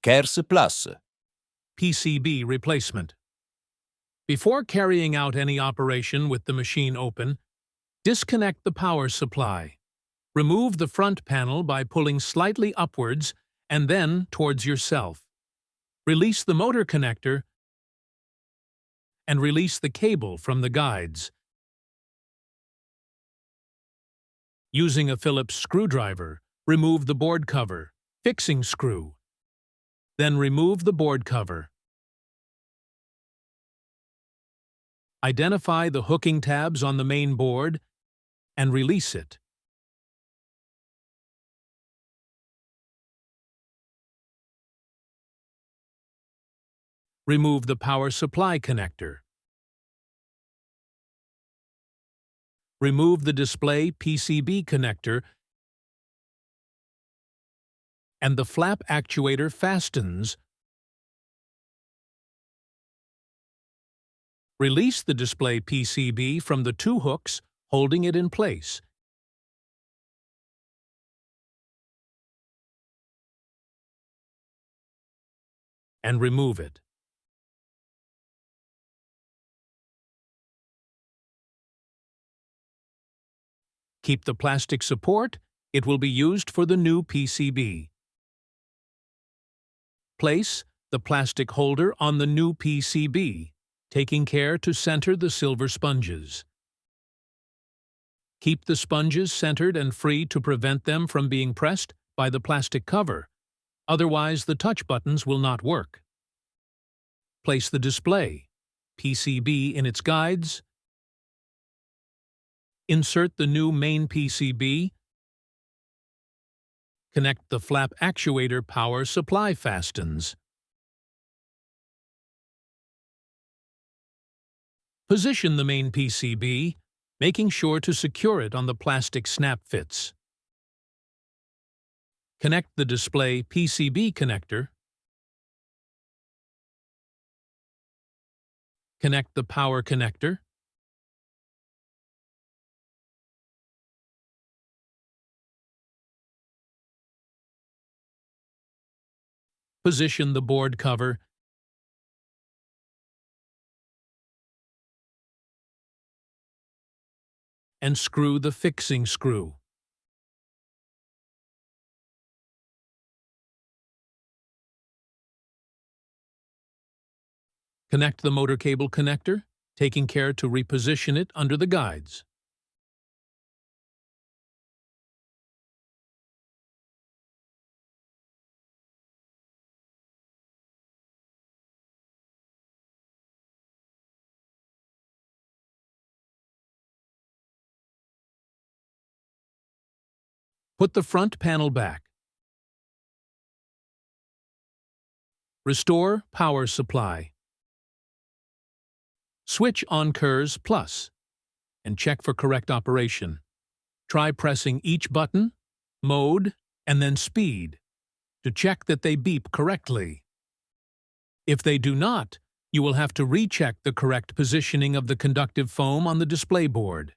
Kers Plus. PCB replacement. Before carrying out any operation with the machine open, disconnect the power supply. Remove the front panel by pulling slightly upwards and then towards yourself. Release the motor connector and release the cable from the guides. Using a Phillips screwdriver, remove the board cover, fixing screw. Then remove the board cover. Identify the hooking tabs on the main board and release it. Remove the power supply connector. Remove the display PCB connector and the flap actuator fastens. Release the display PCB from the two hooks, holding it in place. And remove it. Keep the plastic support. It will be used for the new PCB. Place the plastic holder on the new PCB, taking care to center the silver sponges. Keep the sponges centered and free to prevent them from being pressed by the plastic cover. Otherwise, the touch buttons will not work. Place the display PCB in its guides. Insert the new main PCB. Connect the flap actuator power supply fastens. Position the main PCB, making sure to secure it on the plastic snap fits. Connect the display PCB connector. Connect the power connector. Position the board cover and screw the fixing screw. Connect the motor cable connector, taking care to reposition it under the guides. Put the front panel back. Restore power supply. Switch on Kers Plus and check for correct operation. Try pressing each button, mode, and then speed to check that they beep correctly. If they do not, you will have to recheck the correct positioning of the conductive foam on the display board.